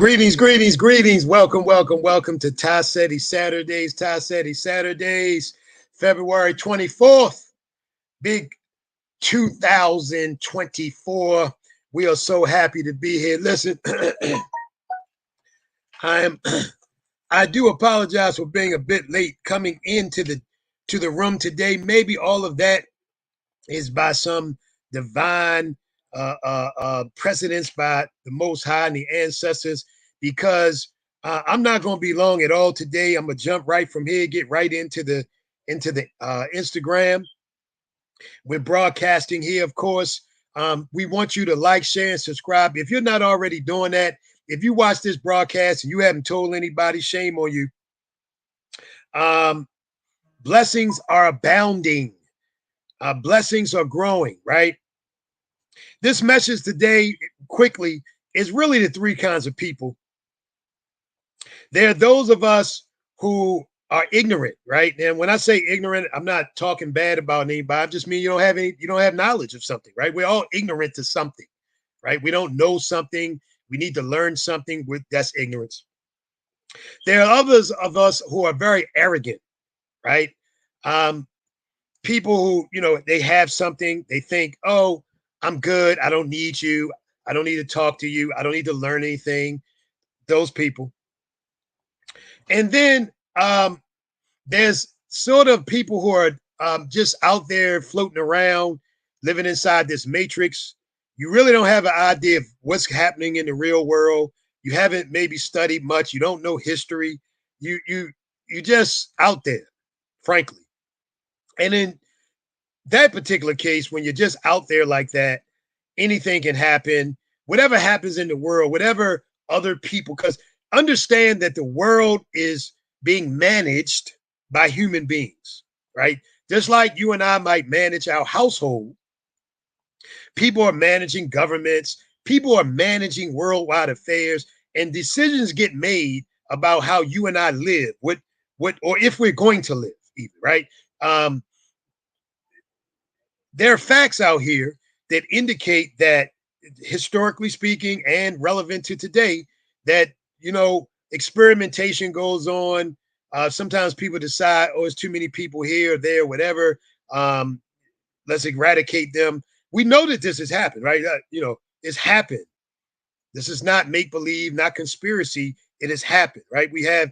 Greetings, greetings, greetings. Welcome, welcome, welcome to Seti Saturdays, Seti Saturdays, February 24th, big 2024. We are so happy to be here. Listen, I do apologize for being a bit late coming into the room today. Maybe all of that is by some divine precedence by the Most High and the ancestors, because I'm not going to be long at all today. I'm gonna jump right from here, get right into the Instagram. We're broadcasting here, of course. We want you to like, share, and subscribe. If you're not already doing that, if you watch this broadcast and you haven't told anybody, shame on you. Blessings are abounding. Blessings are growing, right? This message today, quickly, is really the three kinds of people. There are those of us who are ignorant, right? And when I say ignorant, I'm not talking bad about anybody. I just mean you don't have knowledge of something, right? We're all ignorant to something, right? We don't know something. We need to learn something. That's ignorance. There are others of us who are very arrogant, right? People who, they have something, they think, oh, I'm good. I don't need you. I don't need to talk to you. I don't need to learn anything. Those people. And then there's sort of people who are just out there floating around, living inside this matrix. You really don't have an idea of what's happening in the real world. You haven't maybe studied much. You don't know history. You just out there, frankly. And in that particular case, when you're just out there like that, anything can happen. Whatever happens in the world, whatever other people, because understand that the world is being managed by human beings, right? Just like you and I might manage our household, people are managing governments, people are managing worldwide affairs, and decisions get made about how you and I live, or if we're going to live, even, right? There are facts out here that indicate that, historically speaking and relevant to today, that, experimentation goes on. Sometimes people decide, oh, it's too many people here or there, whatever. Let's eradicate them. We know that this has happened, right? It's happened. This is not make-believe, not conspiracy. It has happened, right? We have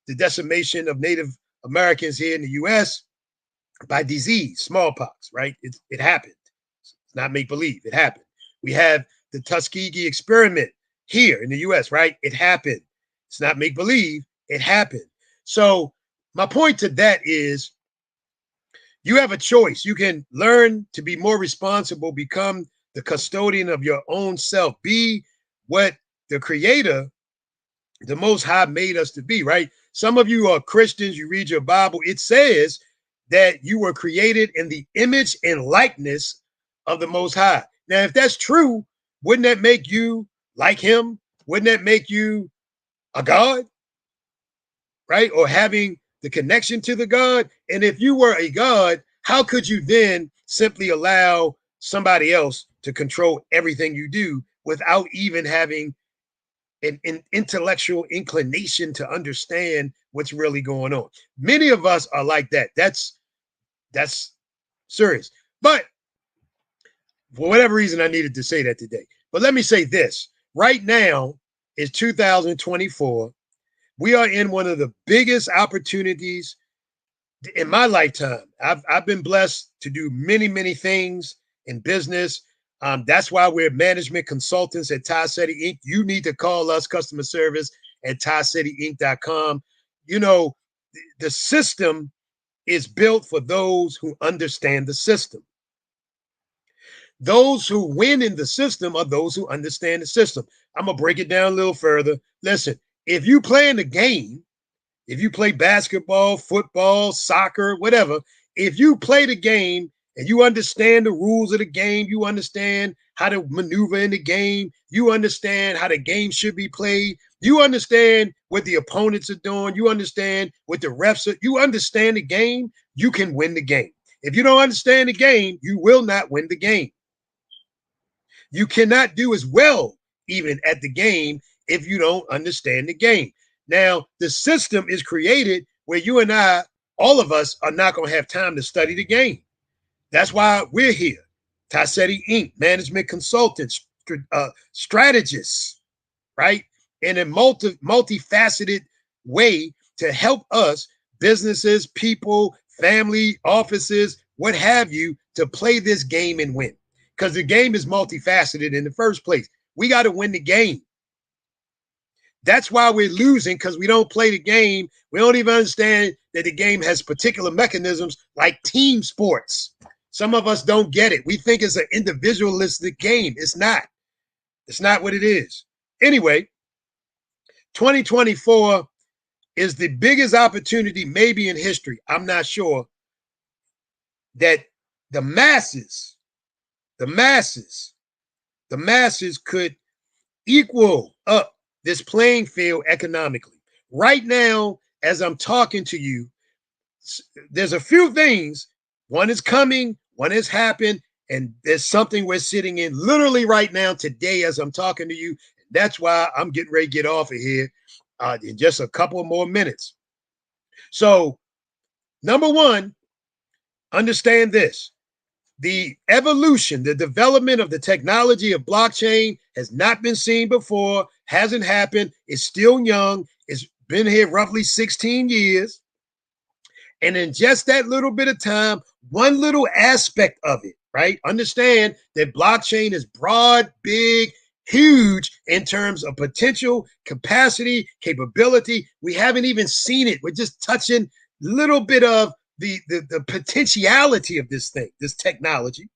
the decimation of Native Americans here in the U.S. by disease, smallpox, right? It happened. It's not make-believe. It happened. We have the Tuskegee experiment here in the U.S., right? It happened. It's not make-believe. It happened. So my point to that is you have a choice. You can learn to be more responsible, become the custodian of your own self, be what the Creator, the Most High, made us to be, right? Some of you are Christians. You read your Bible. It says that you were created in the image and likeness of the Most High. Now, if that's true, wouldn't that make you like him? Wouldn't that make you a God, right? Or having the connection to the God? And if you were a God, how could you then simply allow somebody else to control everything you do without even having an intellectual inclination to understand what's really going on? Many of us are like that. That's serious. But for whatever reason, I needed to say that today. But let me say this. Right now is 2024. We are in one of the biggest opportunities in my lifetime. I've been blessed to do many, many things in business. That's why we're management consultants at Seti Inc. You need to call us, customer service at SetiInc.com. The system is built for those who understand the system. Those who win in the system are those who understand the system. I'm going to break it down a little further. Listen, if you play in the game, if you play basketball, football, soccer, whatever, if you play the game and you understand the rules of the game, you understand how to maneuver in the game, you understand how the game should be played, you understand what the opponents are doing, you understand what the refs are, you understand the game, you can win the game. If you don't understand the game, you will not win the game. You cannot do as well even at the game if you don't understand the game. Now, the system is created where you and I, all of us, are not going to have time to study the game. That's why we're here. Seti Inc., management consultants, strategists, right? In a multifaceted way to help us, businesses, people, family, offices, what have you, to play this game and win. Because the game is multifaceted in the first place. We got to win the game. That's why we're losing, because we don't play the game. We don't even understand that the game has particular mechanisms like team sports. Some of us don't get it. We think it's an individualistic game. It's not. It's not what it is. Anyway, 2024 is the biggest opportunity maybe in history. I'm not sure that the masses could equal up this playing field economically. Right now, as I'm talking to you, there's a few things. One is coming, one has happened, and there's something we're sitting in literally right now today as I'm talking to you. That's why I'm getting ready to get off of here in just a couple more minutes. So, number one, understand this. The evolution, the development of the technology of blockchain has not been seen before, hasn't happened. It's still young. It's been here roughly 16 years. And in just that little bit of time, one little aspect of it, right? Understand that blockchain is broad, big, huge in terms of potential, capacity, capability. We haven't even seen it. We're just touching a little bit of the potentiality of this thing, this technology.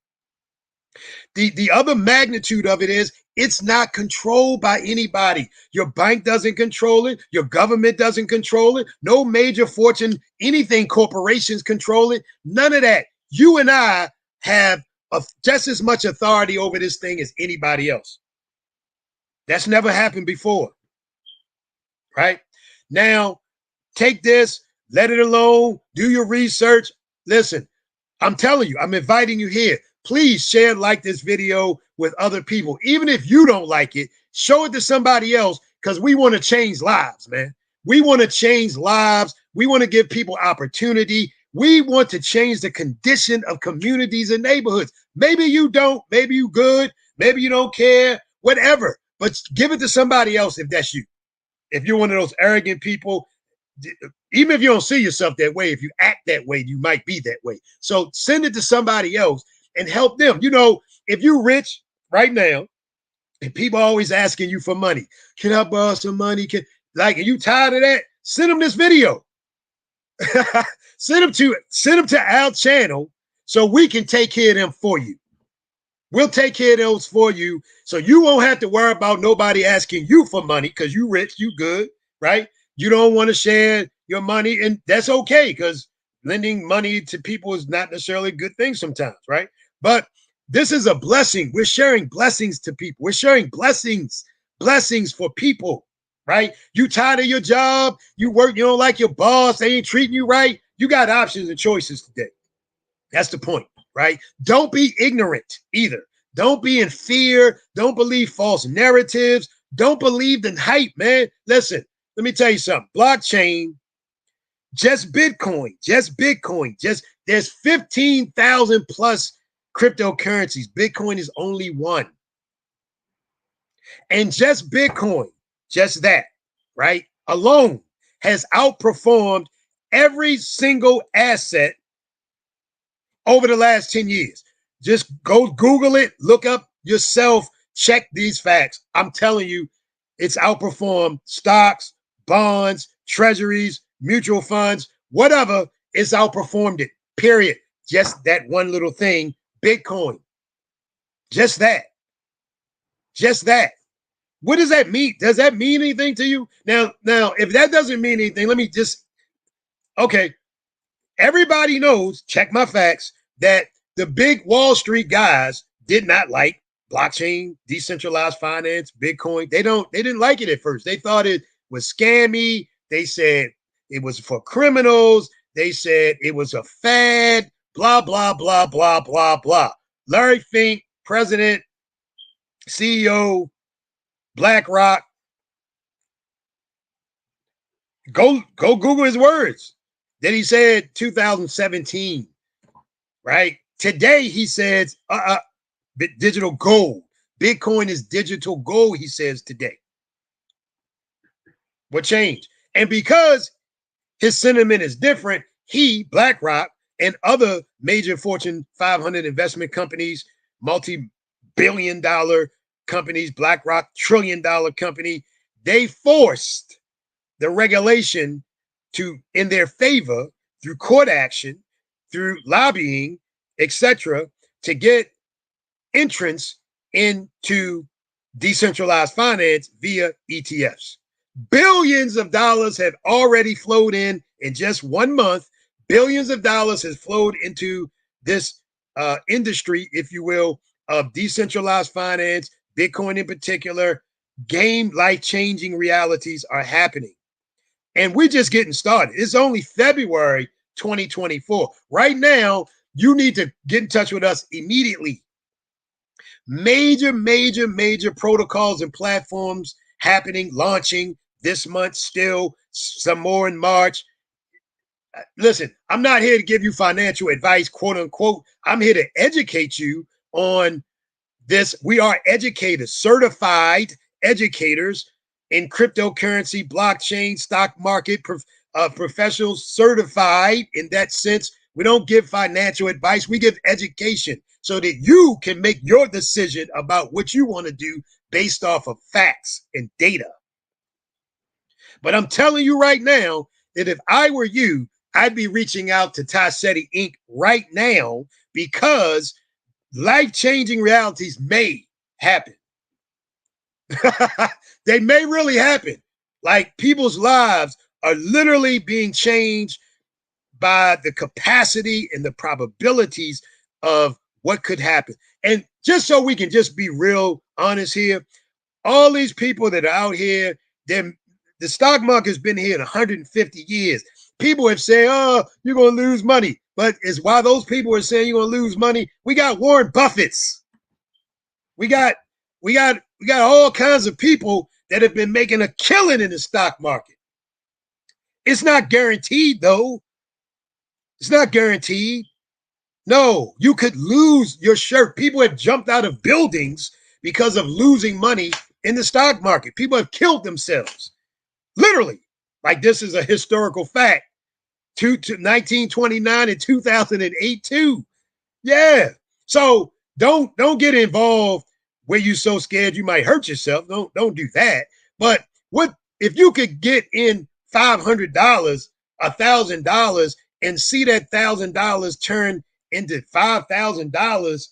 The other magnitude of it is it's not controlled by anybody. Your bank doesn't control it. Your government doesn't control it. No major fortune, anything corporations control it. None of that. You and I have just as much authority over this thing as anybody else. That's never happened before, right? Now, take this, let it alone, do your research. Listen, I'm telling you, I'm inviting you here. Please share and like this video with other people. Even if you don't like it, show it to somebody else, because we want to change lives, man. We want to change lives. We want to give people opportunity. We want to change the condition of communities and neighborhoods. Maybe you don't. Maybe you good. Maybe you don't care. Whatever. But give it to somebody else if that's you. If you're one of those arrogant people, even if you don't see yourself that way, if you act that way, you might be that way. So send it to somebody else and help them. You know, if you're rich right now and people are always asking you for money, can I borrow some money? Are you tired of that? Send them this video. Send them to our channel so we can take care of them for you. We'll take care of those for you, so you won't have to worry about nobody asking you for money, because you rich, you good, right? You don't want to share your money, and that's okay, because lending money to people is not necessarily a good thing sometimes, right? But this is a blessing. We're sharing blessings to people. We're sharing blessings for people, right? You tired of your job, you work, you don't like your boss, they ain't treating you right. You got options and choices today. That's the point, right? Don't be ignorant either. Don't be in fear. Don't believe false narratives. Don't believe the hype, man. Listen, let me tell you something. Blockchain, just Bitcoin, there's 15,000 plus cryptocurrencies. Bitcoin is only one. And just Bitcoin, just that, right, alone has outperformed every single asset over the last 10 years. Just go Google it, look up yourself, check these facts. I'm telling you, it's outperformed stocks, bonds, treasuries, mutual funds, whatever. It's outperformed it, period. Just that one little thing, Bitcoin. Just that. Just that. What does that mean? Does that mean anything to you? Now, if that doesn't mean anything, let me just, okay. Everybody knows, check my facts, that the big Wall Street guys did not like blockchain, decentralized finance, Bitcoin. They didn't like it at first. They thought it was scammy. They said it was for criminals. They said it was a fad, blah, blah, blah, blah, blah, blah. Larry Fink, president, CEO, BlackRock, Go Google his words. Then he said 2017, right? Today he says digital gold. Bitcoin is digital gold, he says today. What changed? And because his sentiment is different, he, BlackRock, and other major Fortune 500 investment companies, multi-billion dollar companies, BlackRock, $1 trillion company, they forced the regulation to in their favor through court action, through lobbying, etc., to get entrance into decentralized finance via ETFs. Billions of dollars have already flowed in just 1 month. Billions of dollars has flowed into this industry, if you will, of decentralized finance, Bitcoin in particular. Game life-changing realities are happening. And we're just getting started. It's only February 2024. Right now, you need to get in touch with us immediately. Major protocols and platforms happening, launching this month still, some more in March. Listen, I'm not here to give you financial advice, quote unquote. I'm here to educate you on this. We are educators, certified educators in cryptocurrency, blockchain, stock market, professionals, certified in that sense. We don't give financial advice. We give education so that you can make your decision about what you want to do based off of facts and data. But I'm telling you right now that if I were you, I'd be reaching out to Seti Inc. right now because life-changing realities may happen. They may really happen. Like people's lives are literally being changed by the capacity and the probabilities of what could happen. And just so we can just be real honest here, all these people that are out here, the stock market has been here in 150 years. People have said, oh, you're going to lose money. But it's why those people are saying you're going to lose money. We got Warren Buffett's. We got all kinds of people that have been making a killing in the stock market. It's not guaranteed, though. It's not guaranteed. No, you could lose your shirt. People have jumped out of buildings because of losing money in the stock market. People have killed themselves. Literally. Like this is a historical fact. To 1929 and 2008 too. Yeah. So don't get involved where you're so scared you might hurt yourself. Don't do that. But what if you could get in $500, $1,000, and see that $1,000 turn into $5,000,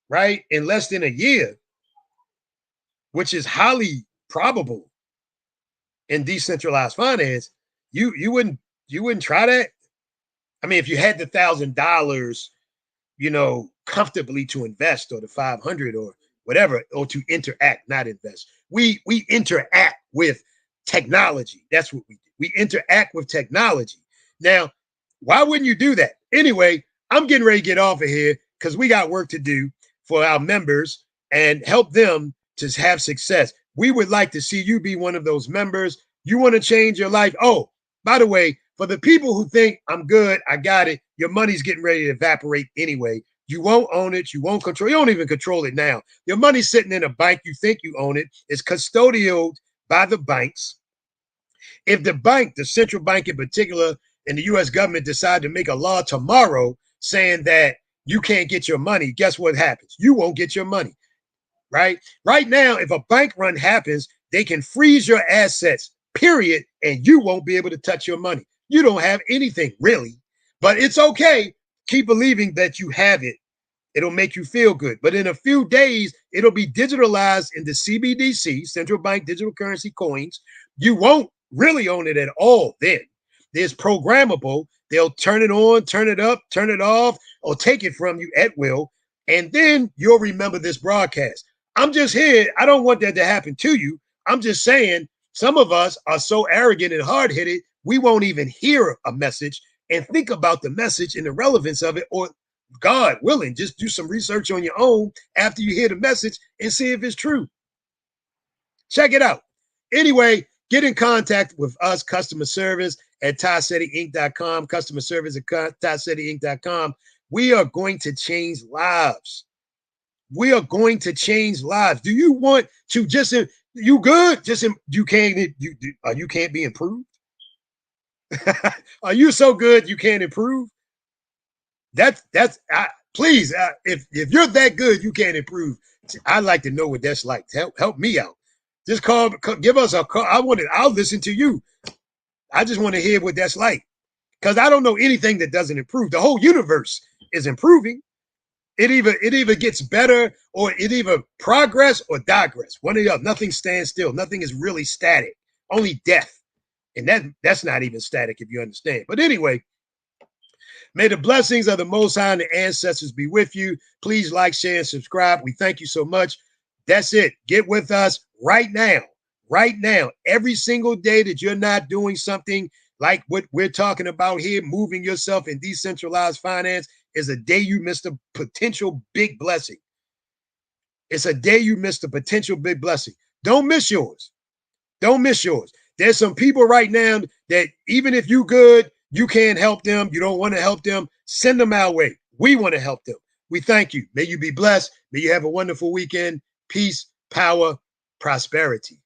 right, in less than a year, which is highly probable in decentralized finance, you wouldn't try that. I mean, if you had the $1,000, comfortably to invest, or the 500 or whatever, or to interact, not invest. We interact with technology. That's what we do. We interact with technology. Now, why wouldn't you do that? Anyway, I'm getting ready to get off of here because we got work to do for our members and help them to have success. We would like to see you be one of those members. You want to change your life. Oh, by the way, for the people who think I'm good, I got it, your money's getting ready to evaporate anyway. You won't own it. You won't control. You don't even control it now. Your money's sitting in a bank. You think you own it. It's custodial by the banks. If the bank, the central bank in particular, and the U.S. government decide to make a law tomorrow saying that you can't get your money, guess what happens? You won't get your money, right? Right now, if a bank run happens, they can freeze your assets, period, and you won't be able to touch your money. You don't have anything, really. But it's okay. Keep believing that you have it. It'll make you feel good. But in a few days, it'll be digitalized into CBDC, central bank digital currency coins. You won't really own it at all then. There's programmable. They'll turn it on, turn it up, turn it off, or take it from you at will. And then you'll remember this broadcast. I'm just here. I don't want that to happen to you. I'm just saying some of us are so arrogant and hard-headed, we won't even hear a message and think about the message and the relevance of it, or God willing, just do some research on your own after you hear the message and see if it's true. Check it out. Anyway, get in contact with us, customer service at TySetiInc.com, customer service at TySetiInc.com. We are going to change lives. We are going to change lives. Do you want to just, you good? Just, you can't be improved? Are you so good you can't improve? Please, if you're that good you can't improve, I'd like to know what that's like. Help me out. Just give us a call. I'll listen to you. I just want to hear what that's like, because I don't know anything that doesn't improve. The whole universe is improving. It either gets better, or it either progress or digress. One or the other. Nothing stands still. Nothing is really static. Only death. And that's not even static, if you understand. But anyway, may the blessings of the Most High and the ancestors be with you. Please like, share, and subscribe. We thank you so much. That's it. Get with us right now. Right now. Every single day that you're not doing something like what we're talking about here, moving yourself in decentralized finance, is a day you missed a potential big blessing. It's a day you missed a potential big blessing. Don't miss yours. Don't miss yours. There's some people right now that even if you good, you can't help them. You don't want to help them. Send them our way. We want to help them. We thank you. May you be blessed. May you have a wonderful weekend. Peace, power, prosperity.